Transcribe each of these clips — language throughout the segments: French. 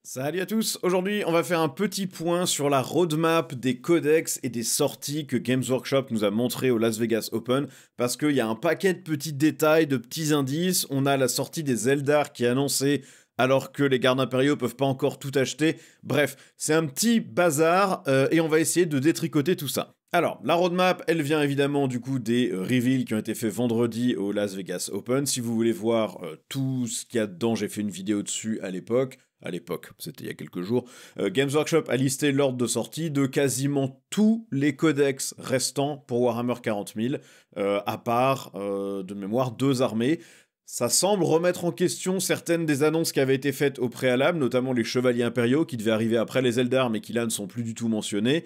Salut à tous, aujourd'hui on va faire un petit point sur la roadmap des codex et des sorties que Games Workshop nous a montré au Las Vegas Open, parce qu'il y a un paquet de petits détails, de petits indices. On a la sortie des Eldar qui est annoncée alors que les gardes impériaux peuvent pas encore tout acheter. Bref, c'est un petit bazar et on va essayer de détricoter tout ça. Alors, la roadmap, elle vient évidemment du coup des reveals qui ont été faits vendredi au Las Vegas Open. Si vous voulez voir tout ce qu'il y a dedans, j'ai fait une vidéo dessus à l'époque. À l'époque, c'était il y a quelques jours. Games Workshop a listé l'ordre de sortie de quasiment tous les codex restants pour Warhammer 40 000, à part, de mémoire, 2 armées. Ça semble remettre en question certaines des annonces qui avaient été faites au préalable, notamment les Chevaliers Impériaux qui devaient arriver après les Eldar, mais qui là ne sont plus du tout mentionnés.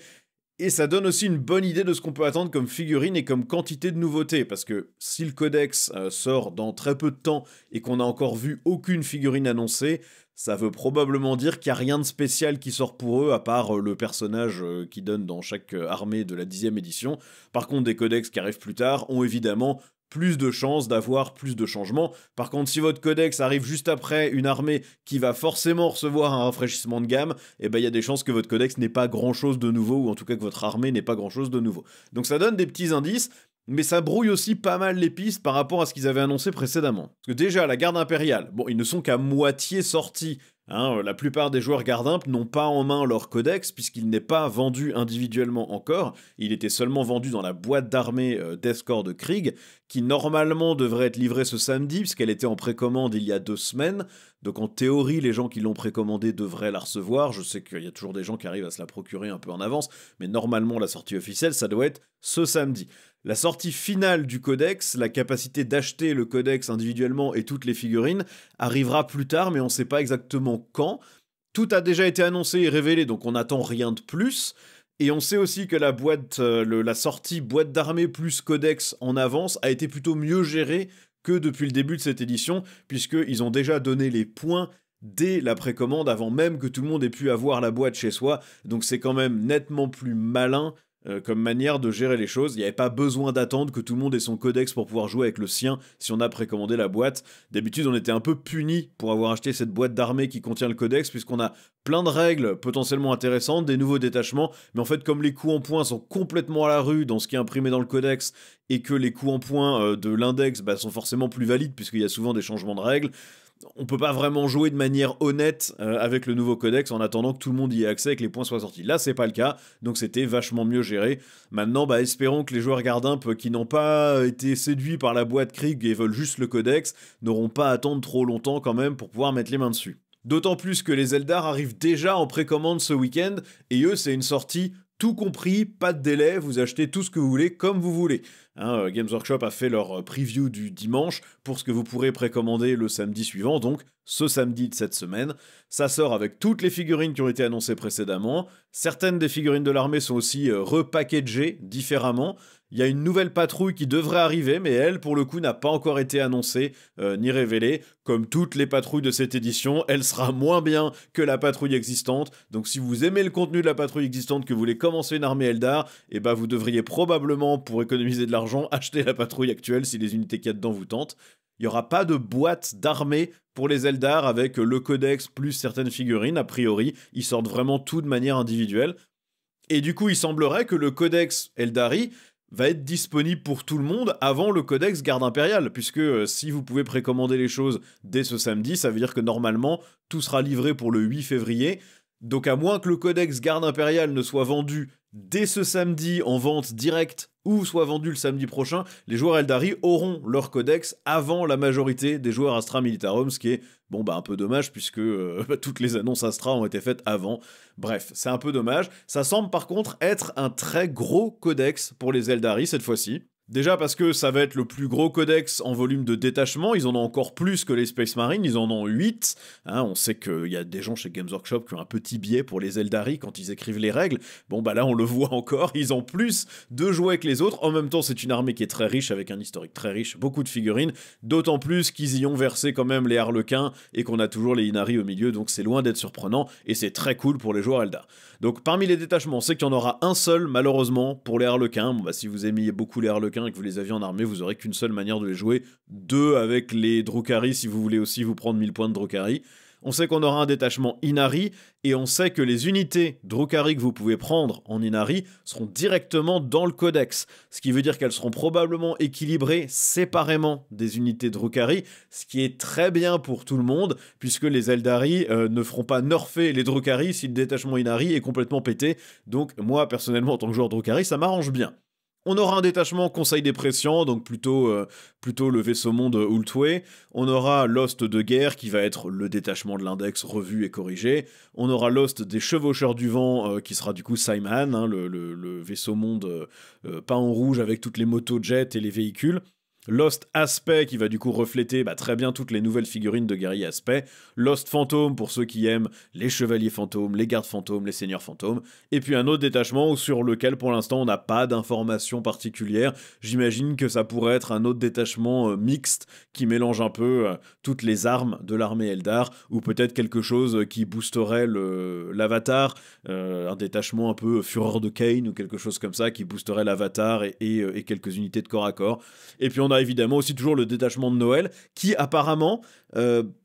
Et ça donne aussi une bonne idée de ce qu'on peut attendre comme figurines et comme quantité de nouveautés, parce que si le codex sort dans très peu de temps et qu'on n'a encore vu aucune figurine annoncée, ça veut probablement dire qu'il n'y a rien de spécial qui sort pour eux, à part le personnage qui donne dans chaque armée de la 10e édition. Par contre, des codex qui arrivent plus tard ont évidemment plus de chances d'avoir plus de changements. Par contre, si votre codex arrive juste après une armée qui va forcément recevoir un rafraîchissement de gamme, eh ben il y a des chances que votre codex n'ait pas grand chose de nouveau, ou en tout cas que votre armée n'ait pas grand chose de nouveau. Donc ça donne des petits indices, mais ça brouille aussi pas mal les pistes par rapport à ce qu'ils avaient annoncé précédemment. Parce que déjà, la garde impériale, bon, ils ne sont qu'à moitié sortis. La plupart des joueurs garde imp n'ont pas en main leur codex, puisqu'il n'est pas vendu individuellement encore. Il était seulement vendu dans la boîte d'armée d'Escort de Krieg, qui normalement devrait être livrée ce samedi, puisqu'elle était en précommande il y a 2 semaines. Donc en théorie, les gens qui l'ont précommandée devraient la recevoir. Je sais qu'il y a toujours des gens qui arrivent à se la procurer un peu en avance, mais normalement la sortie officielle, ça doit être ce samedi. La sortie finale du codex, la capacité d'acheter le codex individuellement et toutes les figurines, arrivera plus tard, mais on ne sait pas exactement quand. Tout a déjà été annoncé et révélé, donc on n'attend rien de plus. Et on sait aussi que la sortie boîte d'armée plus codex en avance a été plutôt mieux gérée que depuis le début de cette édition, puisqu'ils ont déjà donné les points dès la précommande, avant même que tout le monde ait pu avoir la boîte chez soi. Donc c'est quand même nettement plus malin comme manière de gérer les choses. Il n'y avait pas besoin d'attendre que tout le monde ait son codex pour pouvoir jouer avec le sien si on a précommandé la boîte. D'habitude, on était un peu puni pour avoir acheté cette boîte d'armée qui contient le codex, puisqu'on a plein de règles potentiellement intéressantes, des nouveaux détachements, mais en fait, comme les coups en points sont complètement à la rue dans ce qui est imprimé dans le codex, et que les coups en points de l'index sont forcément plus valides, puisqu'il y a souvent des changements de règles, on peut pas vraiment jouer de manière honnête avec le nouveau codex en attendant que tout le monde y ait accès et que les points soient sortis. Là, c'est pas le cas, donc c'était vachement mieux géré. Maintenant, espérons que les joueurs Gardimp qui n'ont pas été séduits par la boîte Krieg et veulent juste le codex n'auront pas à attendre trop longtemps quand même pour pouvoir mettre les mains dessus. D'autant plus que les Eldar arrivent déjà en précommande ce week-end, et eux, c'est une sortie tout compris, pas de délai, vous achetez tout ce que vous voulez, comme vous voulez. Games Workshop a fait leur preview du dimanche pour ce que vous pourrez précommander le samedi suivant, donc ce samedi de cette semaine. Ça sort avec toutes les figurines qui ont été annoncées précédemment. Certaines des figurines de l'armée sont aussi repackagées différemment. Il y a une nouvelle patrouille qui devrait arriver, mais elle, pour le coup, n'a pas encore été annoncée ni révélée. Comme toutes les patrouilles de cette édition, elle sera moins bien que la patrouille existante. Donc si vous aimez le contenu de la patrouille existante, que vous voulez commencer une armée Eldar, vous devriez probablement, pour économiser de l'argent, acheter la patrouille actuelle si les unités qu'il y a dedans vous tentent. Il n'y aura pas de boîte d'armée pour les Eldar avec le codex plus certaines figurines, a priori. Ils sortent vraiment tout de manière individuelle. Et du coup, il semblerait que le codex Eldari va être disponible pour tout le monde avant le codex garde impériale, puisque si vous pouvez précommander les choses dès ce samedi, ça veut dire que normalement, tout sera livré pour le 8 février. Donc à moins que le codex garde impériale ne soit vendu dès ce samedi en vente directe ou soit vendu le samedi prochain, les joueurs Eldari auront leur codex avant la majorité des joueurs Astra Militarum, ce qui est un peu dommage puisque toutes les annonces Astra ont été faites avant. Bref, c'est un peu dommage. Ça semble par contre être un très gros codex pour les Eldari cette fois-ci. Déjà parce que ça va être le plus gros codex en volume de détachement, ils en ont encore plus que les Space Marines, ils en ont 8. On sait qu'il y a des gens chez Games Workshop qui ont un petit biais pour les Eldari quand ils écrivent les règles. Là on le voit encore, ils ont plus de jouets que les autres. En même temps, c'est une armée qui est très riche, avec un historique très riche, beaucoup de figurines, d'autant plus qu'ils y ont versé quand même les Harlequins et qu'on a toujours les Inari au milieu, donc c'est loin d'être surprenant et c'est très cool pour les joueurs Eldar. Donc parmi les détachements, on sait qu'il y en aura un seul malheureusement pour les Harlequins. Si vous aimiez beaucoup les Harlequins et que vous les aviez en armée, vous aurez qu'une seule manière de les jouer. 2 avec les Drukhari si vous voulez aussi vous prendre 1000 points de Drukhari. On sait qu'on aura un détachement Inari, et on sait que les unités Drukhari que vous pouvez prendre en Inari seront directement dans le codex, ce qui veut dire qu'elles seront probablement équilibrées séparément des unités Drukhari, ce qui est très bien pour tout le monde, puisque les Eldari ne feront pas nerfer les Drukhari si le détachement Inari est complètement pété, donc moi personnellement en tant que joueur Drukhari ça m'arrange bien. On aura un détachement Conseil des Prescients, donc plutôt le vaisseau monde Ultway. On aura Lost de guerre, qui va être le détachement de l'index revu et corrigé. On aura Lost des Chevaucheurs du Vent, qui sera du coup Saiman, hein, le vaisseau monde peint en rouge avec toutes les motos jets et les véhicules. Lost Aspect qui va du coup refléter très bien toutes les nouvelles figurines de guerriers Aspect. Lost Phantom pour ceux qui aiment les chevaliers fantômes, les gardes fantômes, les seigneurs fantômes. Et puis un autre détachement sur lequel pour l'instant on n'a pas d'informations particulières. J'imagine que ça pourrait être un autre détachement mixte qui mélange un peu toutes les armes de l'armée Eldar, ou peut-être quelque chose qui boosterait l'avatar, un détachement un peu Fureur de Kane ou quelque chose comme ça qui boosterait l'avatar et quelques unités de corps à corps. Et puis on a évidemment aussi toujours le détachement de Noël, qui apparemment,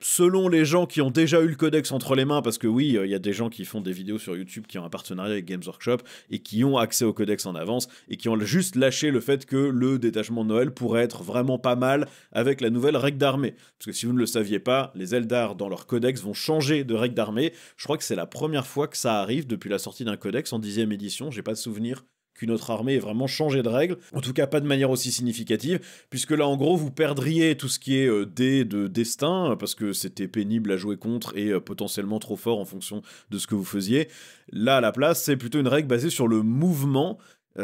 selon les gens qui ont déjà eu le codex entre les mains, parce que oui, il y a des gens qui font des vidéos sur YouTube qui ont un partenariat avec Games Workshop et qui ont accès au codex en avance et qui ont juste lâché le fait que le détachement de Noël pourrait être vraiment pas mal avec la nouvelle règle d'armée. Parce que si vous ne le saviez pas, les Eldar dans leur codex vont changer de règle d'armée. Je crois que c'est la première fois que ça arrive depuis la sortie d'un codex en 10e édition, j'ai pas de souvenir qu'une autre armée ait vraiment changé de règle, en tout cas pas de manière aussi significative, puisque là en gros vous perdriez tout ce qui est dés de destin, parce que c'était pénible à jouer contre et potentiellement trop fort en fonction de ce que vous faisiez. Là à la place c'est plutôt une règle basée sur le mouvement.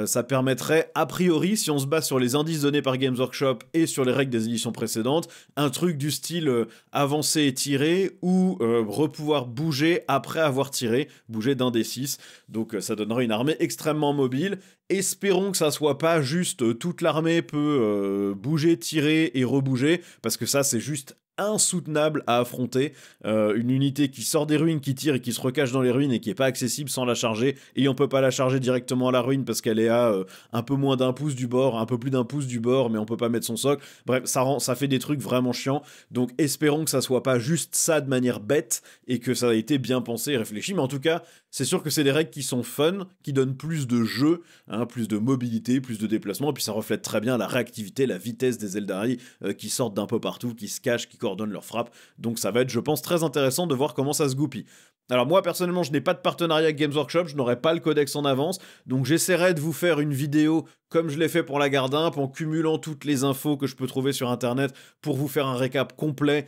Ça permettrait, a priori, si on se base sur les indices donnés par Games Workshop et sur les règles des éditions précédentes, un truc du style avancer et tirer, ou repouvoir bouger après avoir tiré, bouger d'un des 6. Donc ça donnerait une armée extrêmement mobile. Espérons que ça soit pas juste toute l'armée peut bouger, tirer et rebouger, parce que ça c'est juste insoutenable à affronter. Une unité qui sort des ruines, qui tire et qui se recache dans les ruines et qui est pas accessible sans la charger, et on peut pas la charger directement à la ruine parce qu'elle est à un peu moins d'un pouce du bord, un peu plus d'un pouce du bord, mais on peut pas mettre son socle. Bref, ça fait des trucs vraiment chiants, donc espérons que ça soit pas juste ça de manière bête et que ça a été bien pensé et réfléchi, mais en tout cas c'est sûr que c'est des règles qui sont fun, qui donnent plus de jeu, hein, plus de mobilité, plus de déplacement, et puis ça reflète très bien la réactivité, la vitesse des Eldari qui sortent d'un peu partout, qui se cachent, qui coordonnent leurs frappes. Donc ça va être, je pense, très intéressant de voir comment ça se goupille. Alors moi, personnellement, je n'ai pas de partenariat avec Games Workshop, je n'aurai pas le codex en avance, donc j'essaierai de vous faire une vidéo comme je l'ai fait pour la Gardimp, en cumulant toutes les infos que je peux trouver sur internet pour vous faire un récap complet,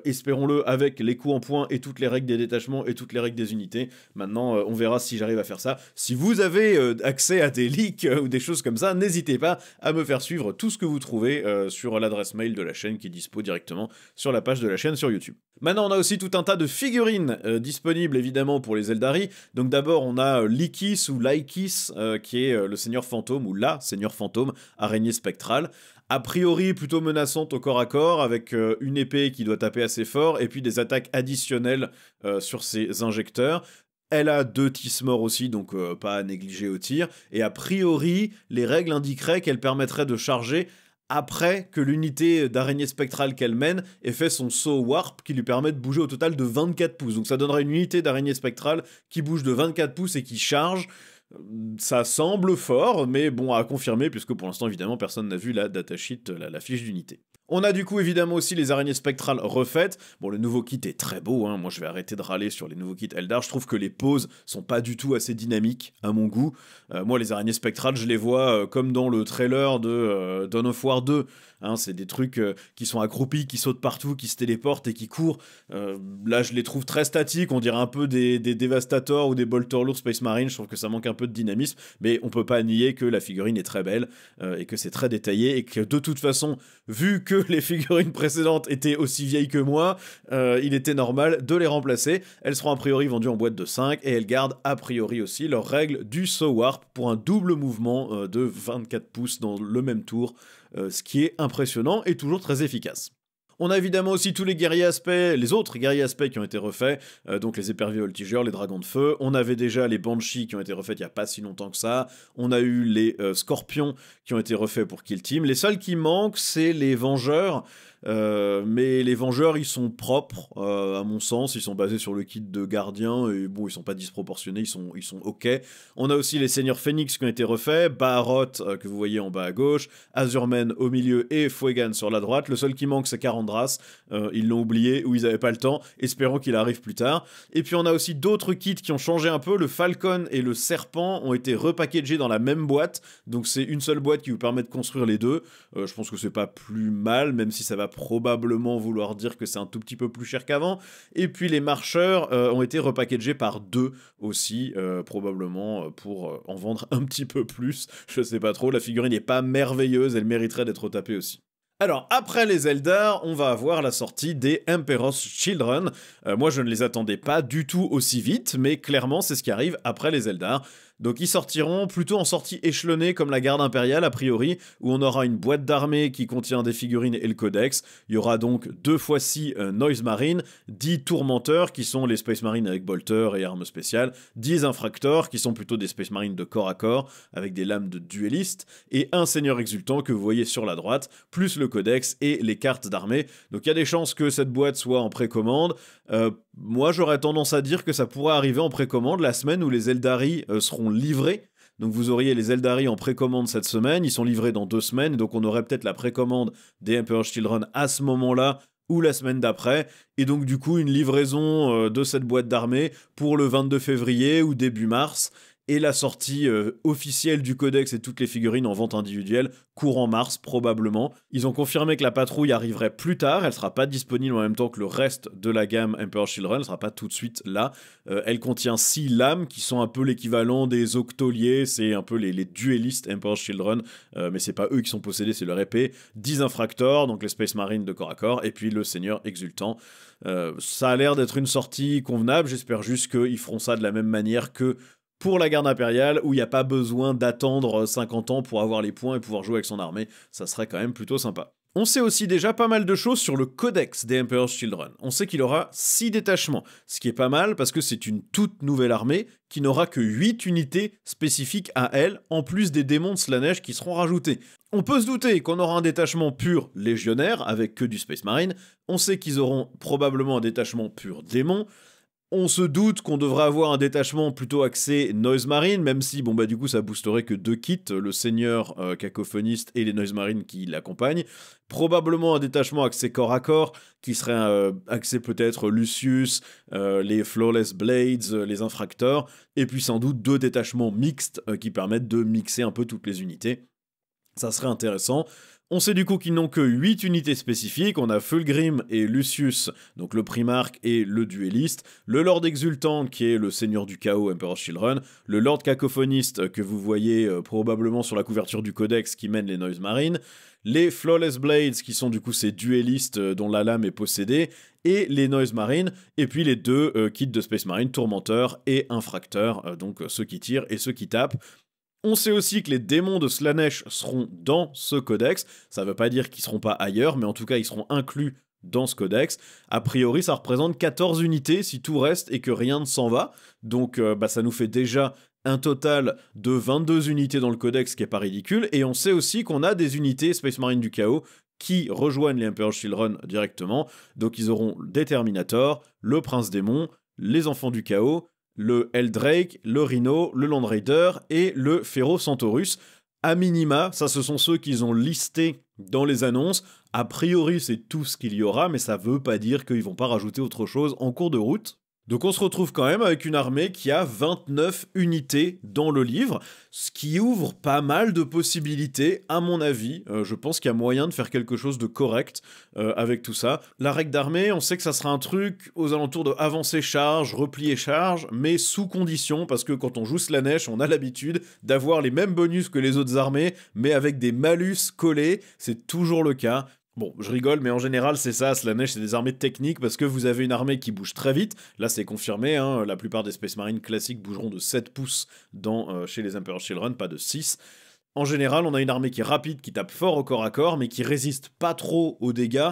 espérons-le, avec les coups en point et toutes les règles des détachements et toutes les règles des unités. Maintenant, on verra si j'arrive à faire ça. Si vous avez accès à des leaks ou des choses comme ça, n'hésitez pas à me faire suivre tout ce que vous trouvez sur l'adresse mail de la chaîne qui est dispo directement sur la page de la chaîne sur YouTube. Maintenant, on a aussi tout un tas de figurines disponibles évidemment pour les Eldari. Donc d'abord, on a Likis ou Laikis, qui est le seigneur fantôme, ou la seigneur fantôme, araignée spectrale. A priori plutôt menaçante au corps à corps, avec une épée qui doit taper assez fort, et puis des attaques additionnelles sur ses injecteurs. Elle a 2 Tismor aussi, donc pas à négliger au tir. Et a priori, les règles indiqueraient qu'elle permettrait de charger après que l'unité d'araignée spectrale qu'elle mène ait fait son saut warp qui lui permet de bouger au total de 24 pouces. Donc ça donnerait une unité d'araignée spectrale qui bouge de 24 pouces et qui charge. Ça semble fort, mais bon, à confirmer, puisque pour l'instant, évidemment, personne n'a vu la datasheet, la fiche d'unité. On a du coup évidemment aussi les araignées spectrales refaites. Bon, le nouveau kit est très beau, hein. Moi je vais arrêter de râler sur les nouveaux kits Eldar. Je trouve que les poses sont pas du tout assez dynamiques à mon goût. Moi les araignées spectrales, je les vois comme dans le trailer de Dawn of War 2. Hein, c'est des trucs qui sont accroupis, qui sautent partout, qui se téléportent et qui courent. Là je les trouve très statiques, on dirait un peu des Devastators ou des Bolterlord Space Marine. Je trouve que ça manque un peu de dynamisme, mais on peut pas nier que la figurine est très belle et que c'est très détaillé, et que de toute façon, vu que les figurines précédentes étaient aussi vieilles que moi, il était normal de les remplacer. Elles seront a priori vendues en boîte de 5 et elles gardent a priori aussi leur règle du saut warp pour un double mouvement de 24 pouces dans le même tour, ce qui est impressionnant et toujours très efficace. On a évidemment aussi tous les guerriers aspects, les autres guerriers aspects qui ont été refaits, donc les éperviers voltigeurs, les dragons de feu. On avait déjà les banshees qui ont été refaits il n'y a pas si longtemps que ça. On a eu les scorpions qui ont été refaits pour Kill Team. Les seuls qui manquent, c'est les vengeurs. mais les Vengeurs, ils sont propres, à mon sens, ils sont basés sur le kit de gardien, et bon, ils sont pas disproportionnés, ils sont ok. On a aussi les Seigneurs Phoenix qui ont été refaits, Baharroth, que vous voyez en bas à gauche, Azurmen au milieu et Fuegan sur la droite. Le seul qui manque, c'est Karandras, ils l'ont oublié, ou ils avaient pas le temps, espérons qu'il arrive plus tard. Et puis on a aussi d'autres kits qui ont changé un peu, le Falcon et le Serpent ont été repackagés dans la même boîte, donc c'est une seule boîte qui vous permet de construire les deux. Je pense que c'est pas plus mal, même si ça va probablement vouloir dire que c'est un tout petit peu plus cher qu'avant. Et puis les marcheurs ont été repackagés par deux aussi, probablement pour en vendre un petit peu plus. Je sais pas trop, la figurine n'est pas merveilleuse, elle mériterait d'être retapée aussi. Alors, après les Eldar, on va avoir la sortie des Emperor's Children. Moi, je ne les attendais pas du tout aussi vite, mais clairement, c'est ce qui arrive après les Eldar. Donc ils sortiront plutôt en sortie échelonnée comme la garde impériale a priori, où on aura une boîte d'armée qui contient des figurines et le codex. Il y aura donc 2 x 6 Noise Marine, 10 tourmenteurs qui sont les Space Marines avec bolter et armes spéciales, 10 infractors qui sont plutôt des Space Marines de corps à corps avec des lames de duellistes, et un seigneur exultant que vous voyez sur la droite, plus le codex et les cartes d'armée. Donc il y a des chances que cette boîte soit en précommande. Moi j'aurais tendance à dire que ça pourrait arriver en précommande la semaine où les Eldari seront livrés. Donc vous auriez les Eldari en précommande cette semaine, ils sont livrés dans 2 semaines, donc on aurait peut-être la précommande des Emperor's Children à ce moment-là, ou la semaine d'après, et donc du coup une livraison de cette boîte d'armée pour le 22 février ou début mars, et la sortie officielle du codex et toutes les figurines en vente individuelle courant mars probablement. Ils ont confirmé que la patrouille arriverait plus tard, elle sera pas disponible en même temps que le reste de la gamme Emperor's Children, elle sera pas tout de suite là. Elle contient 6 lames qui sont un peu l'équivalent des octoliers, c'est un peu les duellistes Emperor's Children, mais c'est pas eux qui sont possédés, c'est leur épée. 10 infractors, donc les Space Marines de corps à corps, et puis le Seigneur exultant. Ça a l'air d'être une sortie convenable, j'espère juste qu'ils feront ça de la même manière que pour la garde impériale, où il n'y a pas besoin d'attendre 50 ans pour avoir les points et pouvoir jouer avec son armée, ça serait quand même plutôt sympa. On sait aussi déjà pas mal de choses sur le codex des Emperor's Children. On sait qu'il aura 6 détachements, ce qui est pas mal parce que c'est une toute nouvelle armée qui n'aura que 8 unités spécifiques à elle, en plus des démons de Slaanesh qui seront rajoutés. On peut se douter qu'on aura un détachement pur légionnaire, avec que du Space Marine, on sait qu'ils auront probablement un détachement pur démon. On se doute qu'on devrait avoir un détachement plutôt axé Noise Marine, même si, bon bah du coup ça boosterait que 2 kits, le Seigneur cacophoniste et les Noise Marines qui l'accompagnent. Probablement un détachement axé corps à corps, qui serait axé peut-être Lucius, les Flawless Blades, les Infractors, et puis sans doute 2 détachements mixtes qui permettent de mixer un peu toutes les unités. Ça serait intéressant. On sait du coup qu'ils n'ont que 8 unités spécifiques, on a Fulgrim et Lucius, donc le Primarque et le Duelliste, le Lord Exultant qui est le Seigneur du Chaos, Emperor's Children, le Lord Cacophoniste que vous voyez probablement sur la couverture du Codex qui mène les Noise Marines, les Flawless Blades qui sont du coup ces duellistes dont la lame est possédée, et les Noise Marines, et puis les 2 kits de Space Marine, Tourmenteurs et Infracteurs, donc ceux qui tirent et ceux qui tapent. On sait aussi que les démons de Slaanesh seront dans ce codex. Ça ne veut pas dire qu'ils seront pas ailleurs, mais en tout cas, ils seront inclus dans ce codex. A priori, ça représente 14 unités si tout reste et que rien ne s'en va. Donc, ça nous fait déjà un total de 22 unités dans le codex, ce qui est pas ridicule. Et on sait aussi qu'on a des unités Space Marine du Chaos qui rejoignent les Emperor's Children directement. Donc, ils auront des Terminators, le Prince Démon, les Enfants du Chaos, le Eldrake, le Rhino, le Land Raider et le Pharaoh Centaurus. A minima, ça ce sont ceux qu'ils ont listés dans les annonces. A priori, c'est tout ce qu'il y aura, mais ça veut pas dire qu'ils vont pas rajouter autre chose en cours de route. Donc on se retrouve quand même avec une armée qui a 29 unités dans le livre, ce qui ouvre pas mal de possibilités, à mon avis. Je pense qu'il y a moyen de faire quelque chose de correct avec tout ça. La règle d'armée, on sait que ça sera un truc aux alentours de avancer charge, replier charge, mais sous condition, parce que quand on joue Slaanesh, on a l'habitude d'avoir les mêmes bonus que les autres armées, mais avec des malus collés, c'est toujours le cas. Bon, je rigole, mais en général, c'est ça, Slaanesh, c'est des armées techniques, parce que vous avez une armée qui bouge très vite, là c'est confirmé, hein, la plupart des Space Marines classiques bougeront de 7 pouces chez les Emperor's Children, pas de 6. En général, on a une armée qui est rapide, qui tape fort au corps à corps, mais qui résiste pas trop aux dégâts,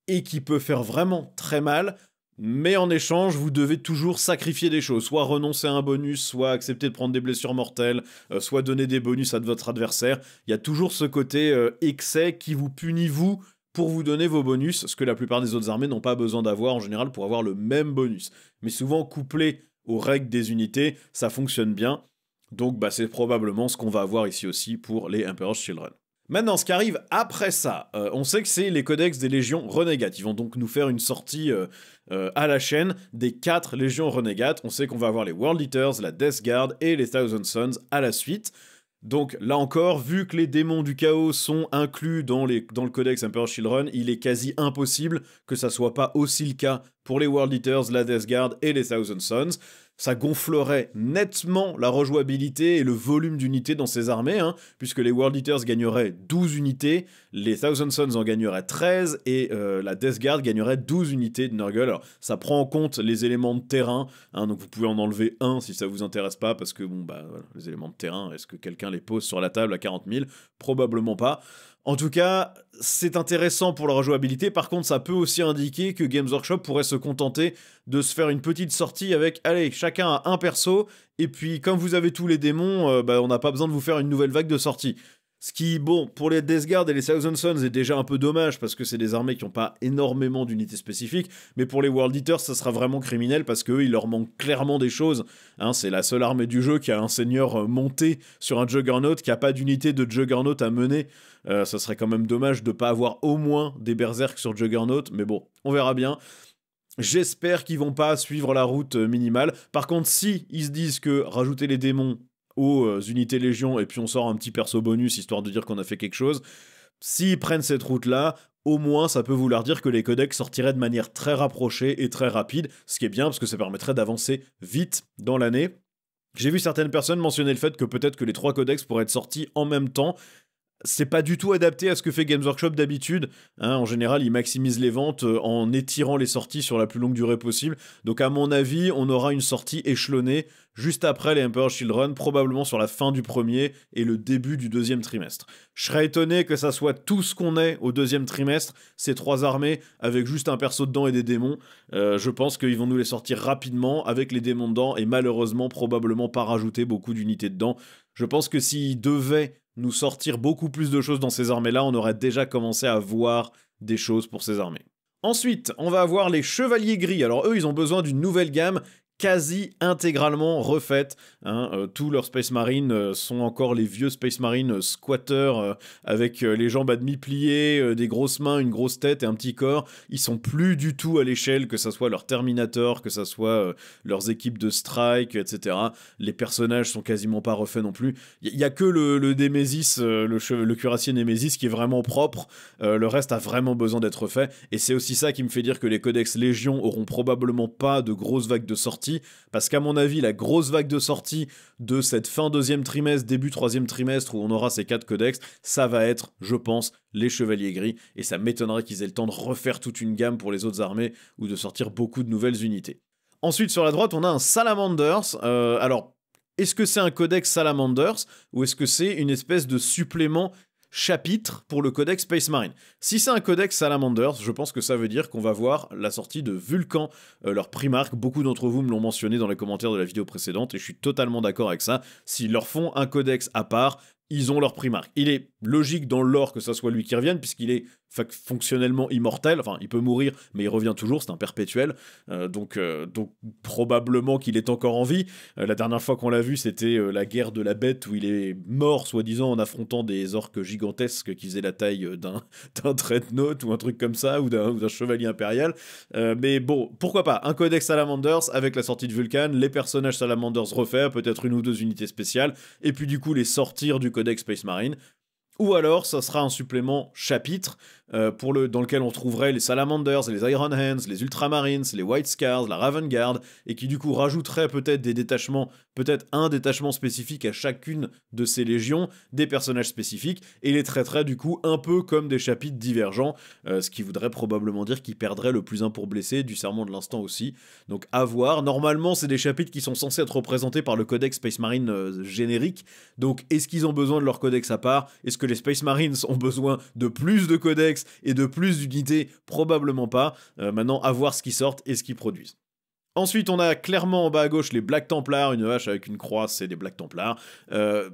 et qui peut faire vraiment très mal, mais en échange, vous devez toujours sacrifier des choses, soit renoncer à un bonus, soit accepter de prendre des blessures mortelles, soit donner des bonus à votre adversaire. Il y a toujours ce côté excès qui vous punit vous, pour vous donner vos bonus, ce que la plupart des autres armées n'ont pas besoin d'avoir en général pour avoir le même bonus. Mais souvent couplé aux règles des unités, ça fonctionne bien. Donc bah, c'est probablement ce qu'on va avoir ici aussi pour les Emperor's Children. Maintenant, ce qui arrive après ça, on sait que c'est les codex des légions renégates. Ils vont donc nous faire une sortie à la chaîne des 4 légions renégates. On sait qu'on va avoir les World Eaters, la Death Guard et les Thousand Sons à la suite. Donc là encore, vu que les démons du chaos sont inclus dans le codex Emperor's Children, il est quasi impossible que ça soit pas aussi le cas pour les World Eaters, la Death Guard et les Thousand Sons. Ça gonflerait nettement la rejouabilité et le volume d'unités dans ces armées, puisque les World Eaters gagneraient 12 unités, les Thousand Sons en gagneraient 13, et la Death Guard gagnerait 12 unités de Nurgle. Alors, ça prend en compte les éléments de terrain, donc vous pouvez en enlever un si ça vous intéresse pas, parce que, bon, bah, voilà, les éléments de terrain, est-ce que quelqu'un les pose sur la table à 40 000 ? Probablement pas. En tout cas, c'est intéressant pour la rejouabilité. Par contre, ça peut aussi indiquer que Games Workshop pourrait se contenter de se faire une petite sortie avec, allez, chacun a un perso, et puis comme vous avez tous les démons, on n'a pas besoin de vous faire une nouvelle vague de sortie. Ce qui, bon, pour les Death Guard et les Thousand Sons est déjà un peu dommage, parce que c'est des armées qui n'ont pas énormément d'unités spécifiques, mais pour les World Eaters, ça sera vraiment criminel, parce qu'eux, il leur manque clairement des choses. C'est la seule armée du jeu qui a un seigneur monté sur un Juggernaut, qui n'a pas d'unité de Juggernaut à mener. Ça serait quand même dommage de ne pas avoir au moins des Berserk sur Juggernaut, mais bon, on verra bien. J'espère qu'ils vont pas suivre la route minimale. Par contre, si ils se disent que rajouter les démons aux unités légion et puis on sort un petit perso bonus histoire de dire qu'on a fait quelque chose, s'ils prennent cette route-là, au moins ça peut vouloir dire que les codex sortiraient de manière très rapprochée et très rapide, ce qui est bien parce que ça permettrait d'avancer vite dans l'année. J'ai vu certaines personnes mentionner le fait que peut-être que les 3 codex pourraient être sortis en même temps. C'est pas du tout adapté à ce que fait Games Workshop d'habitude. En général, ils maximisent les ventes en étirant les sorties sur la plus longue durée possible. Donc à mon avis, on aura une sortie échelonnée juste après les Emperor's Children, probablement sur la fin du premier et le début du deuxième trimestre. Je serais étonné que ça soit tout ce qu'on ait au deuxième trimestre, ces 3 armées, avec juste un perso dedans et des démons. Je pense qu'ils vont nous les sortir rapidement avec les démons dedans et malheureusement probablement pas rajouter beaucoup d'unités dedans. Je pense que s'ils devaient nous sortir beaucoup plus de choses dans ces armées-là, on aurait déjà commencé à voir des choses pour ces armées. Ensuite, on va avoir les Chevaliers Gris. Alors eux, ils ont besoin d'une nouvelle gamme quasi intégralement refaite. Tous leurs Space Marines sont encore les vieux Space Marines squatters avec les jambes à demi pliées, des grosses mains, une grosse tête et un petit corps. Ils sont plus du tout à l'échelle, que ça soit leur Terminator, que ça soit leurs équipes de strike, etc. Les personnages sont quasiment pas refaits non plus. Il y a que le Nemesis, le cuirassier Nemesis qui est vraiment propre. Le reste a vraiment besoin d'être refait. Et c'est aussi ça qui me fait dire que les codex Légion auront probablement pas de grosses vagues de sortie. Parce qu'à mon avis, la grosse vague de sortie de cette fin deuxième trimestre, début troisième trimestre où on aura ces 4 codex, ça va être, je pense, les Chevaliers Gris, et ça m'étonnerait qu'ils aient le temps de refaire toute une gamme pour les autres armées ou de sortir beaucoup de nouvelles unités. Ensuite, sur la droite, on a un Salamanders. Alors, est-ce que c'est un codex Salamanders ou est-ce que c'est une espèce de supplément chapitre pour le codex Space Marine? Si c'est un codex Salamanders, je pense que ça veut dire qu'on va voir la sortie de Vulcan, leur Primarque. Beaucoup d'entre vous me l'ont mentionné dans les commentaires de la vidéo précédente et je suis totalement d'accord avec ça. S'ils leur font un codex à part, ils ont leur Primarque. Il est logique dans le lore que ça soit lui qui revienne puisqu'il est fonctionnellement immortel, enfin il peut mourir mais il revient toujours, c'est un perpétuel, donc probablement qu'il est encore en vie. La dernière fois qu'on l'a vu c'était la guerre de la bête où il est mort soi-disant en affrontant des orques gigantesques qui faisaient la taille d'un dreadnought ou un truc comme ça, ou d'un chevalier impérial, mais bon, pourquoi pas, un codex Salamanders avec la sortie de Vulcan, les personnages Salamanders refaits, peut-être une ou 2 unités spéciales, et puis du coup les sortir du codex Space Marine. Ou alors, ça sera un supplément chapitre dans lequel on trouverait les Salamanders, les Iron Hands, les Ultramarines, les White Scars, la Raven Guard, et qui du coup rajouterait peut-être des détachements, peut-être un détachement spécifique à chacune de ces légions, des personnages spécifiques, et les traiterait du coup un peu comme des chapitres divergents, ce qui voudrait probablement dire qu'ils perdraient le plus un pour blessé, du serment de l'instant aussi. Donc à voir. Normalement, c'est des chapitres qui sont censés être représentés par le codex Space Marine générique, donc est-ce qu'ils ont besoin de leur codex à part? Est-ce que les Space Marines ont besoin de plus de codex et de plus d'unités? Probablement pas. Maintenant, à voir ce qu'ils sortent et ce qu'ils produisent. Ensuite, on a clairement en bas à gauche les Black Templars, une hache avec une croix, c'est des Black Templars.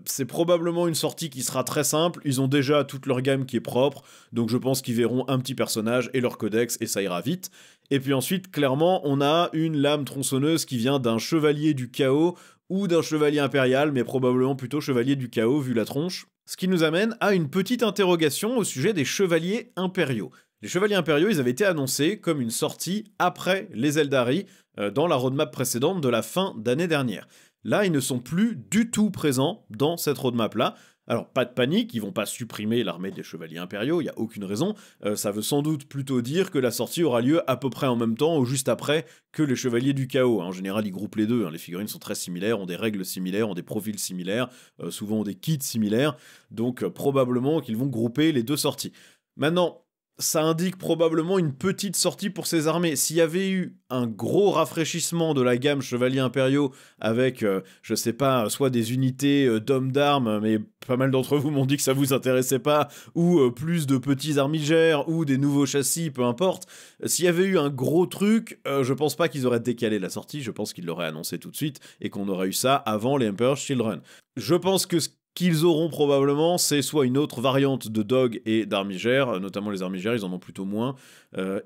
C'est probablement une sortie qui sera très simple, ils ont déjà toute leur gamme qui est propre, donc je pense qu'ils verront un petit personnage et leur codex, et ça ira vite. Et puis ensuite, clairement, on a une lame tronçonneuse qui vient d'un chevalier du chaos ou d'un chevalier impérial, mais probablement plutôt chevalier du chaos vu la tronche. Ce qui nous amène à une petite interrogation au sujet des chevaliers impériaux. Les chevaliers impériaux, ils avaient été annoncés comme une sortie après les Eldari, dans la roadmap précédente de la fin d'année dernière. Là, ils ne sont plus du tout présents dans cette roadmap-là. Alors, pas de panique, ils vont pas supprimer l'armée des chevaliers impériaux, il n'y a aucune raison. Ça veut sans doute plutôt dire que la sortie aura lieu à peu près en même temps ou juste après que les chevaliers du chaos. En général, ils groupent les deux, les figurines sont très similaires, ont des règles similaires, ont des profils similaires, souvent ont des kits similaires, donc probablement qu'ils vont grouper les deux sorties. Maintenant, ça indique probablement une petite sortie pour ces armées. S'il y avait eu un gros rafraîchissement de la gamme Chevaliers Impériaux avec, je sais pas, soit des unités d'hommes d'armes, mais pas mal d'entre vous m'ont dit que ça vous intéressait pas, ou plus de petits armigères, ou des nouveaux châssis, peu importe. S'il y avait eu un gros truc, je pense pas qu'ils auraient décalé la sortie, je pense qu'ils l'auraient annoncé tout de suite, et qu'on aurait eu ça avant les Emperor's Children. Je pense que ce qu'ils auront probablement, c'est soit une autre variante de Dog et d'Armigère, notamment les Armigères, ils en ont plutôt moins,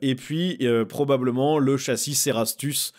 et puis probablement le châssis Cerastus,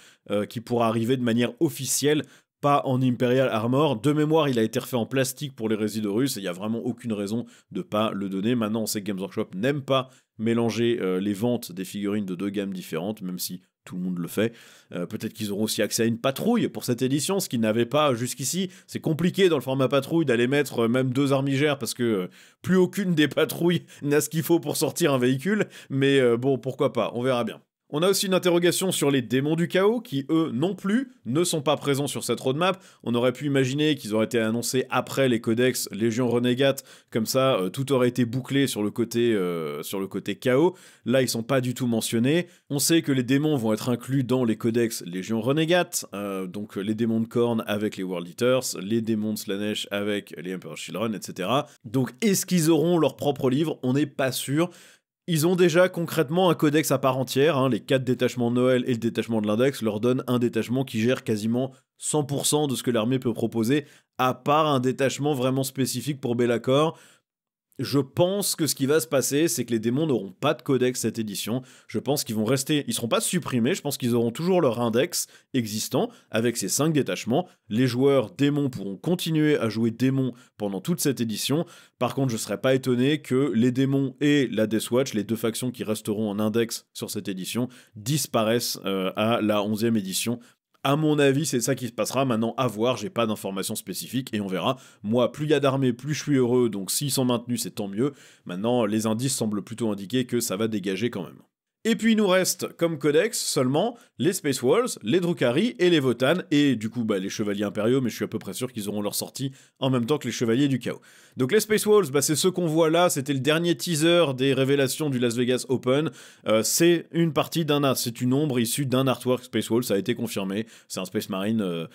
qui pourra arriver de manière officielle, pas en Imperial Armor. De mémoire, il a été refait en plastique pour les Résidorus, et il n'y a vraiment aucune raison de pas le donner. Maintenant, on sait que Games Workshop n'aime pas mélanger les ventes des figurines de deux gammes différentes, même si tout le monde le fait. Peut-être qu'ils auront aussi accès à une patrouille pour cette édition, ce qu'ils n'avaient pas jusqu'ici. C'est compliqué dans le format patrouille d'aller mettre même deux armigères parce que plus aucune des patrouilles n'a ce qu'il faut pour sortir un véhicule. Mais bon, pourquoi pas, on verra bien. On a aussi une interrogation sur les démons du chaos, qui eux non plus ne sont pas présents sur cette roadmap. On aurait pu imaginer qu'ils auraient été annoncés après les codex Légion Renégate, comme ça tout aurait été bouclé sur le côté chaos. Là ils sont pas du tout mentionnés. On sait que les démons vont être inclus dans les codex Légion Renégate, donc les démons de Khorne avec les World Eaters, les démons de Slaanesh avec les Emperor's Children, etc. Donc est-ce qu'ils auront leur propre livre? On n'est pas sûr. Ils ont déjà concrètement un codex à part entière, les 4 détachements de Noël et le détachement de l'index leur donnent un détachement qui gère quasiment 100% de ce que l'armée peut proposer, à part un détachement vraiment spécifique pour Be'lakor. Je pense que ce qui va se passer, c'est que les démons n'auront pas de codex cette édition. Je pense qu'ils vont rester, ils seront pas supprimés, je pense qu'ils auront toujours leur index existant, avec ces 5 détachements. Les joueurs démons pourront continuer à jouer démons pendant toute cette édition. Par contre, je serais pas étonné que les démons et la Death Watch, les deux factions qui resteront en index sur cette édition, disparaissent à la 11e édition. À mon avis, c'est ça qui se passera. Maintenant, à voir, j'ai pas d'informations spécifiques et on verra. Moi, plus il y a d'armées, plus je suis heureux, donc s'ils sont maintenus, c'est tant mieux. Maintenant, les indices semblent plutôt indiquer que ça va dégager quand même. Et puis il nous reste comme codex seulement les Space Wolves, les Drukhari et les Votann, et du coup les Chevaliers Impériaux, mais je suis à peu près sûr qu'ils auront leur sortie en même temps que les Chevaliers du Chaos. Donc les Space Wolves, c'est ceux qu'on voit là, c'était le dernier teaser des révélations du Las Vegas Open, c'est une partie c'est une ombre issue d'un artwork Space Wolves, ça a été confirmé, c'est un Space Marine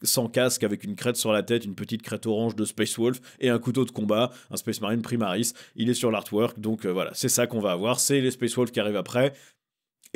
sans casque avec une crête sur la tête, une petite crête orange de Space Wolf et un couteau de combat, un Space Marine Primaris, il est sur l'artwork, donc voilà, c'est ça qu'on va avoir, c'est les Space Wolves qui arrivent après.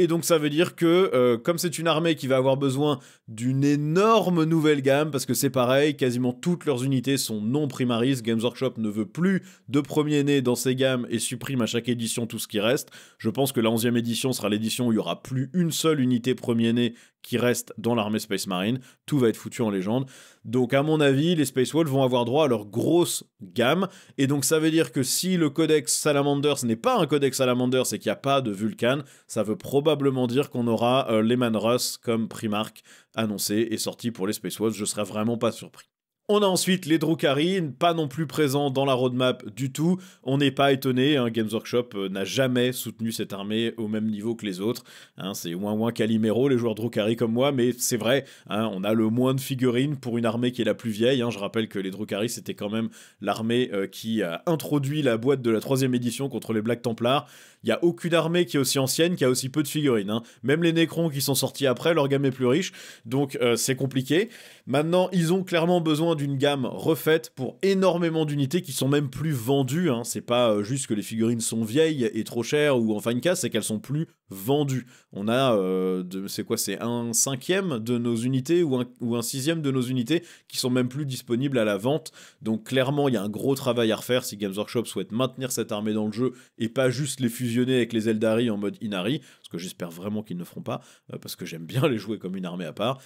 Et donc ça veut dire que, comme c'est une armée qui va avoir besoin d'une énorme nouvelle gamme, parce que c'est pareil, quasiment toutes leurs unités sont non primaris, Games Workshop ne veut plus de premier-né dans ses gammes et supprime à chaque édition tout ce qui reste. Je pense que la 11e édition sera l'édition où il n'y aura plus une seule unité premier-né qui reste dans l'armée Space Marine, tout va être foutu en légende. Donc à mon avis, les Space Wolves vont avoir droit à leur grosse gamme, et donc ça veut dire que si le codex Salamanders n'est pas un codex Salamanders et qu'il n'y a pas de Vulcan, ça veut probablement dire qu'on aura Leman Russ comme Primarch annoncé et sorti pour les Space Wolves, je serais vraiment pas surpris. On a ensuite les Drukhari, pas non plus présents dans la roadmap du tout. On n'est pas étonné, Games Workshop n'a jamais soutenu cette armée au même niveau que les autres. C'est moins Calimero, les joueurs Drukhari comme moi, mais c'est vrai, on a le moins de figurines pour une armée qui est la plus vieille. Je rappelle que les Drukhari, c'était quand même l'armée qui a introduit la boîte de la 3e édition contre les Black Templars. Il n'y a aucune armée qui est aussi ancienne, qui a aussi peu de figurines. Même les Necrons qui sont sortis après, leur gamme est plus riche, donc c'est compliqué. Maintenant, ils ont clairement besoin d'une gamme refaite pour énormément d'unités qui sont même plus vendues, hein. C'est pas juste que les figurines sont vieilles et trop chères ou en fin de casse, c'est qu'elles sont plus vendues. On a, c'est quoi, c'est un cinquième de nos unités ou un sixième de nos unités qui sont même plus disponibles à la vente. Donc clairement, il y a un gros travail à refaire si Games Workshop souhaite maintenir cette armée dans le jeu et pas juste les fusionner avec les Eldari en mode Inari, ce que j'espère vraiment qu'ils ne feront pas, parce que j'aime bien les jouer comme une armée à part.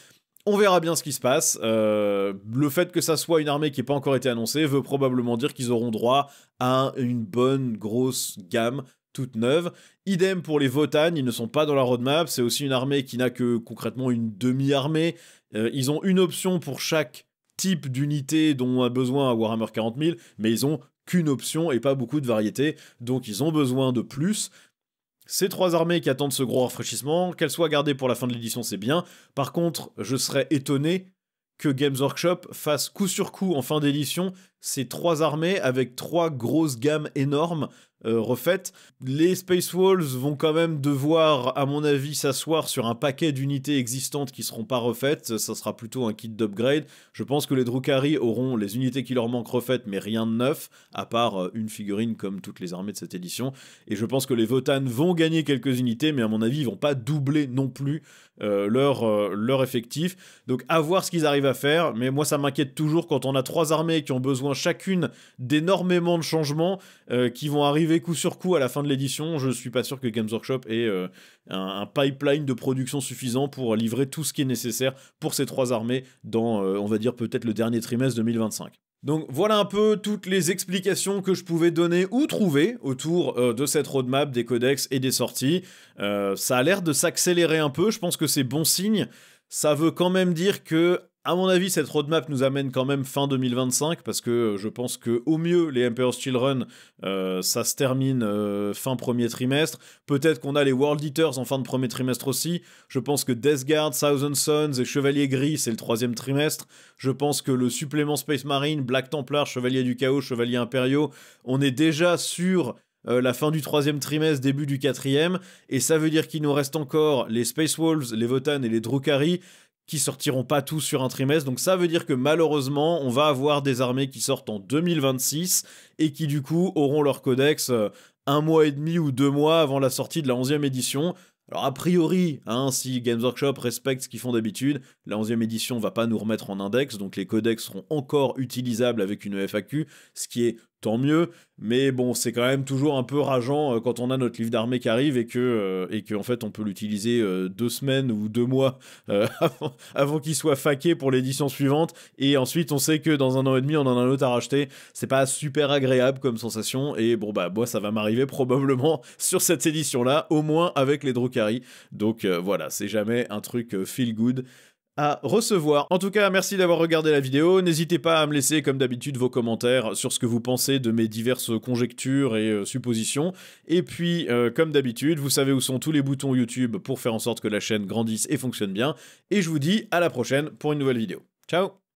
On verra bien ce qui se passe. Le fait que ça soit une armée qui n'a pas encore été annoncée veut probablement dire qu'ils auront droit à une bonne grosse gamme toute neuve. Idem pour les Votann, ils ne sont pas dans la roadmap. C'est aussi une armée qui n'a que concrètement une demi-armée. Ils ont une option pour chaque type d'unité dont on a besoin à Warhammer 40 000, mais ils ont qu'une option et pas beaucoup de variétés. Donc ils ont besoin de plus. Ces 3 armées qui attendent ce gros rafraîchissement, qu'elles soient gardées pour la fin de l'édition, c'est bien. Par contre, je serais étonné que Games Workshop fasse coup sur coup en fin d'édition ces 3 armées avec 3 grosses gammes énormes refaites. Les Space Wolves vont quand même devoir, à mon avis, s'asseoir sur un paquet d'unités existantes qui seront pas refaites. Ça sera plutôt un kit d'upgrade. Je pense que les Drukhari auront les unités qui leur manquent refaites, mais rien de neuf, à part une figurine comme toutes les armées de cette édition. Et je pense que les Votann vont gagner quelques unités, mais à mon avis, ils vont pas doubler non plus leur effectif. Donc à voir ce qu'ils arrivent à faire, mais moi ça m'inquiète toujours quand on a 3 armées qui ont besoin chacune d'énormément de changements qui vont arriver coup sur coup à la fin de l'édition. Je suis pas sûr que Games Workshop ait un pipeline de production suffisant pour livrer tout ce qui est nécessaire pour ces 3 armées dans, on va dire, peut-être le dernier trimestre 2025. Donc voilà un peu toutes les explications que je pouvais donner ou trouver autour de cette roadmap, des codex et des sorties. Ça a l'air de s'accélérer un peu, je pense que c'est bon signe. Ça veut quand même dire que, à mon avis, cette roadmap nous amène quand même fin 2025, parce que je pense que au mieux, les Emperor's Children, ça se termine fin premier trimestre. Peut-être qu'on a les World Eaters en fin de premier trimestre aussi. Je pense que Death Guard, Thousand Sons et Chevalier Gris, c'est le 3e trimestre. Je pense que le supplément Space Marine, Black Templar, Chevalier du Chaos, Chevalier Impériaux, on est déjà sur la fin du 3e trimestre, début du 4e, et ça veut dire qu'il nous reste encore les Space Wolves, les Votann et les Drukhari, qui sortiront pas tous sur un trimestre. Donc ça veut dire que malheureusement, on va avoir des armées qui sortent en 2026 et qui du coup auront leur codex 1 mois et demi ou 2 mois avant la sortie de la 11e édition. Alors a priori, si Games Workshop respecte ce qu'ils font d'habitude, la 11e édition va pas nous remettre en index, donc les codex seront encore utilisables avec une FAQ, ce qui est tant mieux, mais bon, c'est quand même toujours un peu rageant quand on a notre livre d'armée qui arrive et que en fait on peut l'utiliser 2 semaines ou 2 mois avant qu'il soit faqué pour l'édition suivante, et ensuite on sait que dans 1 an et demi on en a un autre à racheter. C'est pas super agréable comme sensation, et bon bah moi ça va m'arriver probablement sur cette édition là, au moins avec les Drukhari, donc voilà, c'est jamais un truc feel good à recevoir. En tout cas, merci d'avoir regardé la vidéo. N'hésitez pas à me laisser, comme d'habitude, vos commentaires sur ce que vous pensez de mes diverses conjectures et suppositions. Et puis, comme d'habitude, vous savez où sont tous les boutons YouTube pour faire en sorte que la chaîne grandisse et fonctionne bien. Et je vous dis à la prochaine pour une nouvelle vidéo. Ciao!